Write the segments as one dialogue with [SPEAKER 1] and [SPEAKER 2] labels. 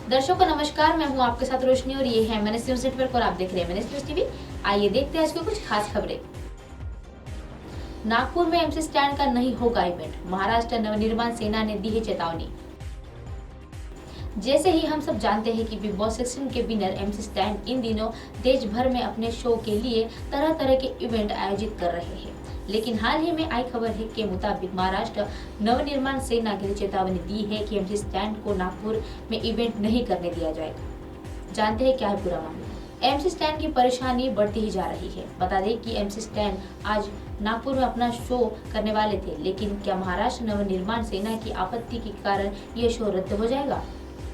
[SPEAKER 1] दर्शकों को नमस्कार, मैं हूं आपके साथ रोशनी और ये है मैनेज न्यूज नेटवर्क और आप देख रहे हैं मैनेज न्यूज टीवी। आइए देखते हैं आज की कुछ खास खबरें। नागपुर में एमसी स्टैंड का नहीं होगा इवेंट, महाराष्ट्र नवनिर्माण सेना ने दी है चेतावनी। जैसे ही हम सब जानते हैं कि बिग बॉस 16 के विनर एमसी स्टैंड इन दिनों देश भर में अपने शो के लिए तरह तरह के इवेंट आयोजित कर रहे हैं, लेकिन हाल ही में आई खबर है के मुताबिक महाराष्ट्र नवनिर्माण सेना के लिए चेतावनी दी है कि एमसी स्टैंड को नागपुर में इवेंट नहीं करने दिया जाएगा। जानते हैं क्या है पूरा मामला। एमसी स्टैंड की परेशानी बढ़ती ही जा रही है। बता दें कि एमसी स्टैंड आज नागपुर में अपना शो करने वाले थे, लेकिन क्या महाराष्ट्र नवनिर्माण सेना की आपत्ति के कारण यह शो रद्द हो जाएगा?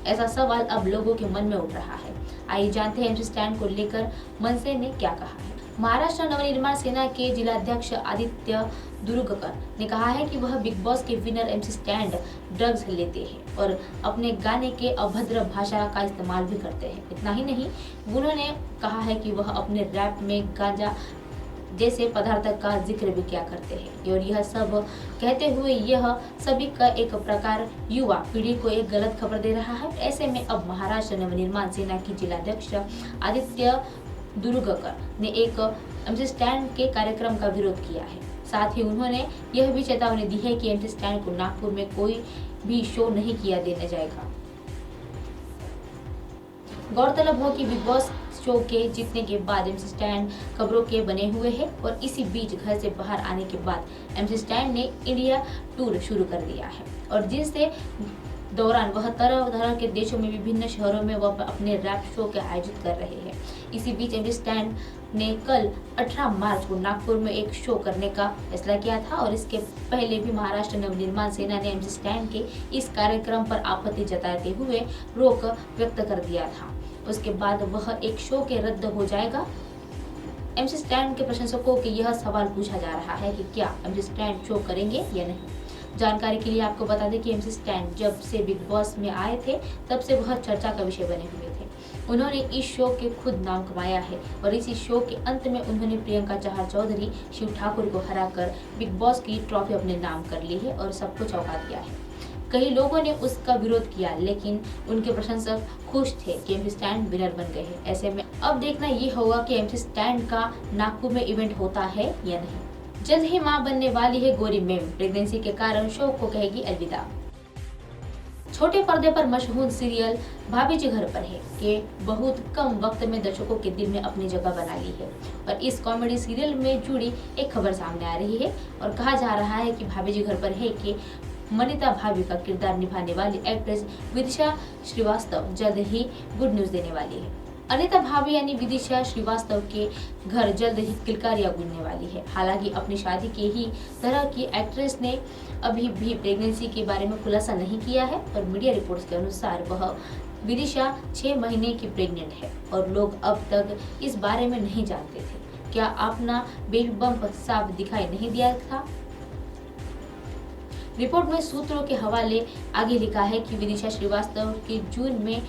[SPEAKER 1] ऐसा सवाल अब लोगों के मन में उठ रहा है। आइए जानते हैं एमसी स्टैंड को लेकर मनसे ने क्या कहा है। महाराष्ट्र नवनिर्माण सेना के जिलाध्यक्ष आदित्य दुर्गकर ने कहा है कि वह बिग बॉस के विनर एमसी स्टैंड ड्रग्स लेते हैं और अपने गाने के अभद्र भाषा का इस्तेमाल भी करते हैं। इतना ही नहीं, उन्होंने कहा है कि वह अपने रैप में गांजा जैसे पदार्थ का जिक्र भी क्या करते हैं और यह सब कहते हुए यह सभी का एक प्रकार युवा पीढ़ी को एक गलत खबर दे रहा है। ऐसे में अब महाराष्ट्र नवनिर्माण सेना की जिलाध्यक्ष आदित्य दुर्गकर ने एक एमसी स्टैंड के कार्यक्रम का विरोध किया है। साथ ही उन्होंने यह भी चेतावनी दी है कि एमसी स्टैंड को नागपुर में कोई भी शो नहीं किया देने जाएगा। गौरतलब हो कि बिग बॉस शो के जीतने के बाद एमसी स्टैंड खबरों के बने हुए हैं और इसी बीच घर से बाहर आने के बाद एमसी स्टैंड ने इंडिया टूर शुरू कर दिया है और जिससे दौरान वह तरह तरह के देशों में विभिन्न शहरों में वह अपने रैप शो के आयोजित कर रहे हैं। इसी बीच एमसी स्टैंड ने कल 18 मार्च को नागपुर में एक शो करने का फैसला किया था और इसके पहले भी महाराष्ट्र नवनिर्माण सेना ने एमसी स्टैंड के इस कार्यक्रम पर आपत्ति जताते हुए रोक व्यक्त कर दिया था। उसके बाद वह एक शो के रद्द हो जाएगा। एमसी स्टैंड के प्रशंसकों के यह सवाल पूछा जा रहा है कि क्या एमसी स्टैंड शो करेंगे या नहीं। जानकारी के लिए आपको बता दें कि एमसी स्टैंड जब से बिग बॉस में आए थे तब से वह चर्चा का विषय बने हुए थे। उन्होंने इस शो के खुद नाम कमाया है और इसी शो के अंत में उन्होंने प्रियंका चहर चौधरी शिव ठाकुर को हराकर बिग बॉस की ट्रॉफी अपने नाम कर ली है और सबको चौंका दिया है। कई लोगों ने उसका विरोध किया, लेकिन उनके प्रशंसक खुश थे कि एमसी स्टैंड विनर बन गए हैं। ऐसे में अब देखना ये होगा कि एमसी स्टैंड का नागपुर में इवेंट होता है या नहीं। जल्द ही मां बनने वाली है गौरी मैम, प्रेगनेंसी के कारण शो को कहेगी अलविदा। छोटे पर्दे पर मशहूर सीरियल भाभी जी घर पर है कि बहुत कम वक्त में दर्शकों के दिल में अपनी जगह बना ली है और इस कॉमेडी सीरियल में जुड़ी एक खबर सामने आ रही है और कहा जा रहा है कि भाभी जी घर पर है कि मनीता भाभी का किरदार निभाने वाली एक्ट्रेस विदिशा श्रीवास्तव जल्द ही गुड न्यूज देने वाली है। अनीता भाभी यानी विदिशा श्रीवास्तव के घर जल्द ही किलकारियां गूंजने वाली है। हालांकि अपनी शादी के ही तरह की एक्ट्रेस ने अभी भी प्रेगनेंसी के बारे में खुलासा नहीं किया है और मीडिया रिपोर्ट्स के अनुसार वह विदिशा 6 महीने की प्रेग्नेंट है और लोग अब तक इस बारे में नहीं जानते थे। क्या अपना बेबी बम्प साफ दिखाई नहीं दिया था? रिपोर्ट में सूत्रों के हवाले आगे लिखा है कि विदिशा श्रीवास्तव की जून में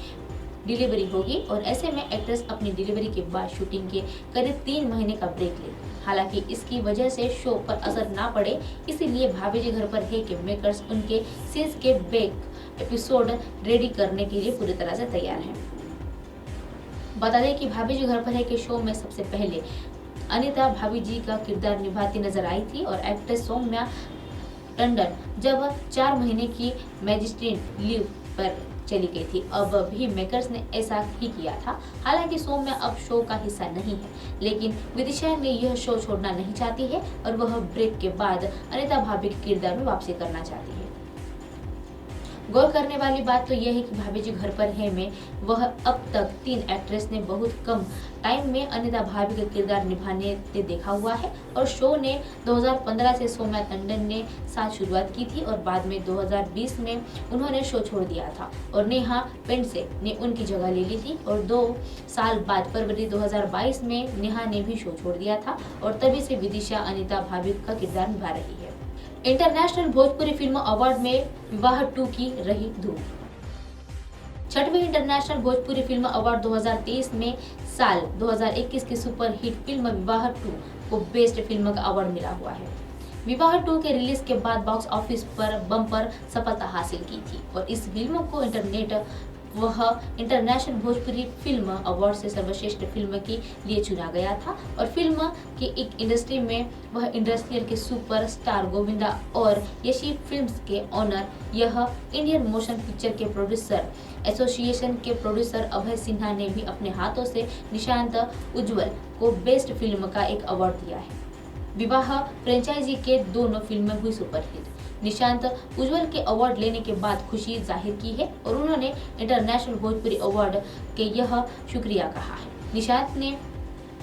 [SPEAKER 1] डिलीवरी होगी और ऐसे में एक्ट्रेस अपनी डिलीवरी के बाद शूटिंग के करीब 3 महीने का ब्रेक लेगी। हालांकि इसकी वजह से शो पर असर ना पड़े, इसीलिए भाभी जी घर पर है कि मेकर्स उनके सीज के बैक एपिसोड रेडी करने के लिए पूरी तरह से तैयार हैं। बता दें कि भाभी जी घर पर है कि शो में सबसे पहले अनीता भाभी जी का किरदार निभाती नजर आई थी और एक्ट्रेस सौम्या टंडन जब 4 महीने की मैजिस्ट्रेट लीव पर चली गई थी। अब भी मेकर्स ने ऐसा ही किया था। हालांकि सौम्या अब शो का हिस्सा नहीं है, लेकिन विदिशा ने यह शो छोड़ना नहीं चाहती है और वह ब्रेक के बाद अनीता भाभी के किरदार में वापसी करना चाहती है। गौर करने वाली बात तो यह है कि भाभी जी घर पर है में वह अब तक 3 एक्ट्रेस ने बहुत कम टाइम में अनीता भाभी का किरदार निभाने से देखा हुआ है और शो ने 2015 से सौम्या टंडन ने साथ शुरुआत की थी और बाद में 2020 में उन्होंने शो छोड़ दिया था और नेहा पेंडसे ने उनकी जगह ले ली थी और 2 साल बाद फरवरी 2022 में नेहा ने भी शो छोड़ दिया था और तभी से विदिशा अनीता भाभी का किरदार निभा रही है। इंटरनेशनल भोजपुरी फिल्म अवार्ड में विवाह 2 की रही धूम। 6वीं इंटरनेशनल भोजपुरी फिल्म अवार्ड 2023 में साल 2021 की सुपर हिट फिल्म विवाह 2 को बेस्ट फिल्म का अवार्ड मिला हुआ है। विवाह 2 के रिलीज के बाद बॉक्स ऑफिस पर बम्पर सफलता हासिल की थी और इस फिल्म को इंटरनेट वह इंटरनेशनल भोजपुरी फिल्म अवार्ड से सर्वश्रेष्ठ फिल्म के लिए चुना गया था और फिल्म की एक इंडस्ट्री में वह इंडस्ट्रियल के सुपरस्टार गोविंदा और यशी फिल्म्स के ऑनर। यह इंडियन मोशन पिक्चर के प्रोड्यूसर एसोसिएशन के प्रोड्यूसर अभय सिन्हा ने भी अपने हाथों से निशांत उज्ज्वल को बेस्ट फिल्म का एक अवार्ड दिया है। विवाह फ्रेंचाइजी के दोनों फिल्में हुई सुपरहिट। निशांत उज्ज्वल के अवार्ड लेने के बाद खुशी जाहिर की है और उन्होंने इंटरनेशनल भोजपुरी अवार्ड के यह शुक्रिया कहा है। निशांत ने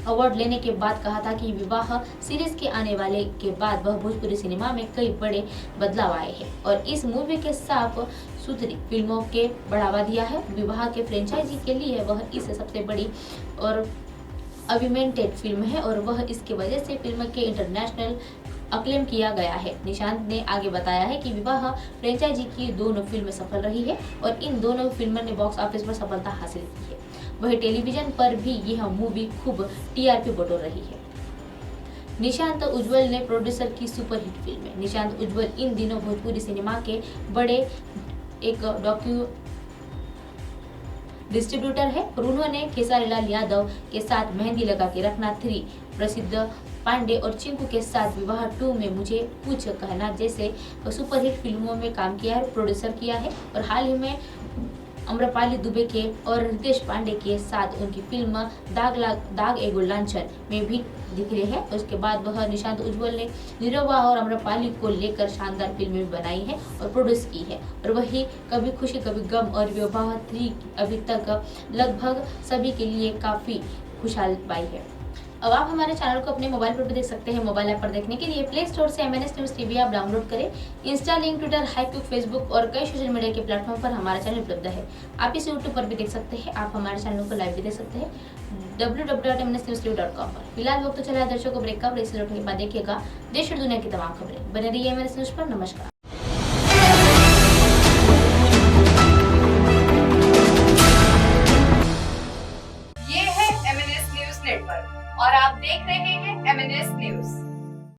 [SPEAKER 1] अवार्ड लेने के बाद कहा था कि विवाह सीरीज के आने वाले के बाद वह भोजपुरी सिनेमा में कई बड़े बदलाव आए हैं और इस मूवी के साफ सुथरी फिल्मों के बढ़ावा दिया है। विवाह के फ्रेंचाइजी के लिए वह इस सबसे बड़ी और अविमेंटेड फिल्म है और वह इसके वजह से फिल्म के इंटरनेशनल अक्लेम किया गया है। निशांत ने आगे बताया है कि विवाह फ्रेंचाइजी की दोनों फिल्में सफल रही है और इन दोनों फिल्मों ने बॉक्स ऑफिस पर सफलता हासिल की है। वही टेलीविजन पर भी यह मूवी खूब टीआरपी बटोर रही है। निशांत उज्ज्वल ने प्रोड्यूसर की सुपरहिट फिल्में। निशांत उज्ज्वल इन दिनों भोजपुरी सिनेमा के बड़े एक डॉक्यू डिस्ट्रीब्यूटर है और उन्होंने खेसारी लाल यादव के साथ मेहंदी लगा के रखना 3, प्रसिद्ध पांडे और चिंकू के साथ विवाह 2 में मुझे कुछ कहना जैसे सुपरहिट फिल्मों में काम किया है, प्रोड्यूसर किया है और हाल ही में अम्रपाली दुबे के और रितेश पांडे के साथ उनकी फिल्म दाग एगो लांछन में भी दिख रहे हैं। उसके बाद वह निशांत उज्ज्वल ने निरवा और अम्रपाली को लेकर शानदार फिल्में बनाई है और प्रोड्यूस की है और वही कभी खुशी कभी गम और विवाह 3 अभी तक लगभग सभी के लिए काफी खुशहाल पाई है। अब आप हमारे चैनल को अपने मोबाइल पर भी देख सकते हैं। मोबाइल ऐप पर देखने के लिए प्ले स्टोर से MNS न्यूज़ टीवी आप डाउनलोड करें। Insta, link, Twitter, Haikyuu, Facebook और कई सोशल मीडिया के प्लेटफॉर्म पर हमारा चैनल उपलब्ध है। आप इसे यूट्यूब पर भी देख सकते हैं। आप हमारे चैनल को लाइव भी देख सकते हैं www.mnsnewstv.com पर। फिलहाल वक्त तो चला है दर्शकों ब्रेक का। ब्रेक से लौटने के बाद देखिएगा देश और दुनिया की तमाम खबरें। बने रहिए MNS न्यूज़ पर। नमस्कार।